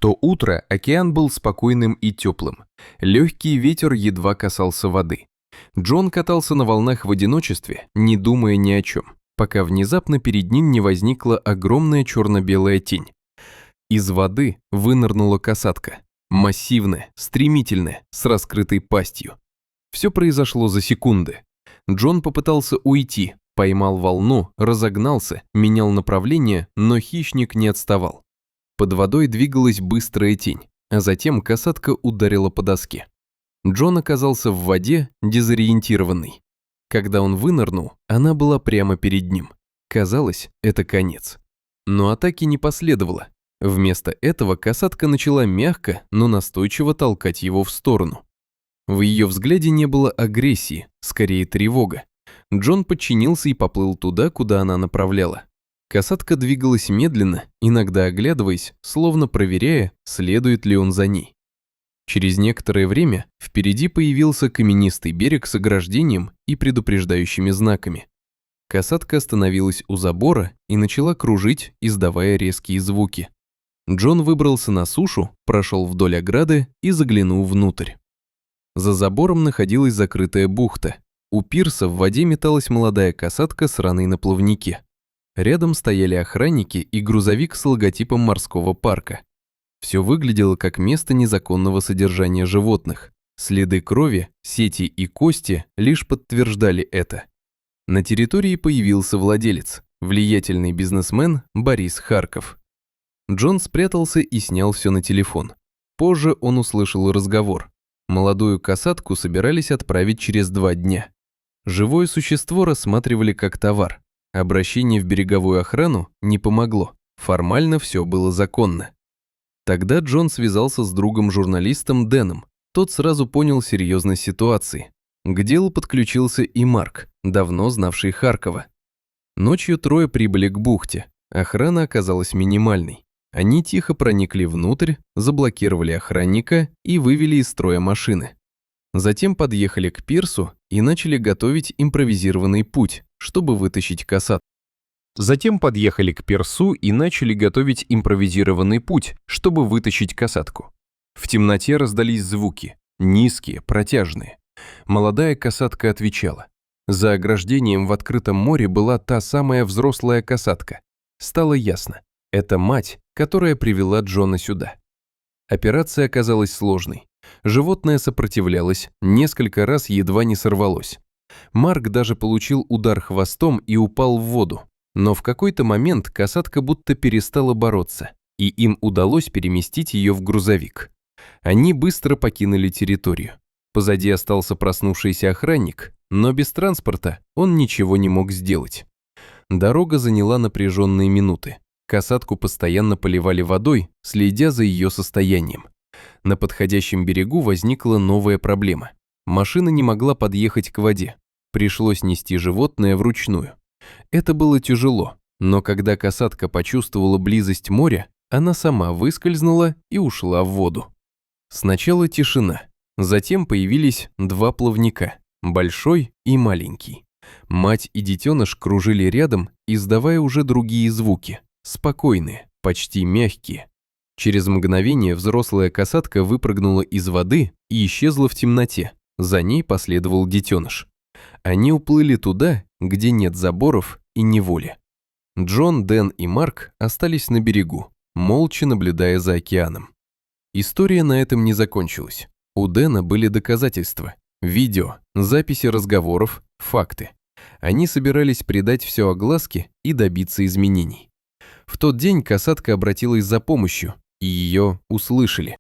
то утро океан был спокойным и теплым. Легкий ветер едва касался воды. Джон катался на волнах в одиночестве, не думая ни о чем, пока внезапно перед ним не возникла огромная черно-белая тень. Из воды вынырнула касатка. Массивная, стремительная, с раскрытой пастью. Все произошло за секунды. Джон попытался уйти, поймал волну, разогнался, менял направление, но хищник не отставал. Под водой двигалась быстрая тень, а затем касатка ударила по доске. Джон оказался в воде, дезориентированный. Когда он вынырнул, она была прямо перед ним. Казалось, это конец. Но атаки не последовало. Вместо этого касатка начала мягко, но настойчиво толкать его в сторону. В ее взгляде не было агрессии, скорее тревога. Джон подчинился и поплыл туда, куда она направляла. Касатка двигалась медленно, иногда оглядываясь, словно проверяя, следует ли он за ней. Через некоторое время впереди появился каменистый берег с ограждением и предупреждающими знаками. Касатка остановилась у забора и начала кружить, издавая резкие звуки. Джон выбрался на сушу, прошел вдоль ограды и заглянул внутрь. За забором находилась закрытая бухта. У пирса в воде металась молодая касатка с раной на плавнике. Рядом стояли охранники и грузовик с логотипом морского парка. Все выглядело как место незаконного содержания животных. Следы крови, сети и кости лишь подтверждали это. На территории появился владелец, влиятельный бизнесмен Борис Харков. Джон спрятался и снял все на телефон. Позже он услышал разговор. Молодую касатку собирались отправить через 2 дня. Живое существо рассматривали как товар. Обращение в береговую охрану не помогло. Формально все было законно. Тогда Джон связался с другом-журналистом Дэном. Тот сразу понял серьезность ситуации. К делу подключился и Марк, давно знавший Харкова. Ночью трое прибыли к бухте. Охрана оказалась минимальной. Они тихо проникли внутрь, заблокировали охранника и вывели из строя машины. Затем подъехали к пирсу и начали готовить импровизированный путь, чтобы вытащить касатку. В темноте раздались звуки, низкие, протяжные. Молодая касатка отвечала. За ограждением в открытом море была та самая взрослая касатка. Стало ясно, это мать, которая привела Джона сюда. Операция оказалась сложной. Животное сопротивлялось, несколько раз едва не сорвалось. Марк даже получил удар хвостом и упал в воду. Но в какой-то момент касатка будто перестала бороться, и им удалось переместить ее в грузовик. Они быстро покинули территорию. Позади остался проснувшийся охранник, но без транспорта он ничего не мог сделать. Дорога заняла напряженные минуты. Касатку постоянно поливали водой, следя за ее состоянием. На подходящем берегу возникла новая проблема. Машина не могла подъехать к воде. Пришлось нести животное вручную. Это было тяжело, но когда касатка почувствовала близость моря, она сама выскользнула и ушла в воду. Сначала тишина, затем появились 2 плавника, большой и маленький. Мать и детеныш кружили рядом, издавая уже другие звуки, спокойные, почти мягкие. Через мгновение взрослая касатка выпрыгнула из воды и исчезла в темноте, за ней последовал детеныш. Они уплыли туда, где нет заборов и неволи. Джон, Дэн и Марк остались на берегу, молча наблюдая за океаном. История на этом не закончилась. У Дэна были доказательства, видео, записи разговоров, факты. Они собирались придать все огласке и добиться изменений. В тот день касатка обратилась за помощью, и ее услышали.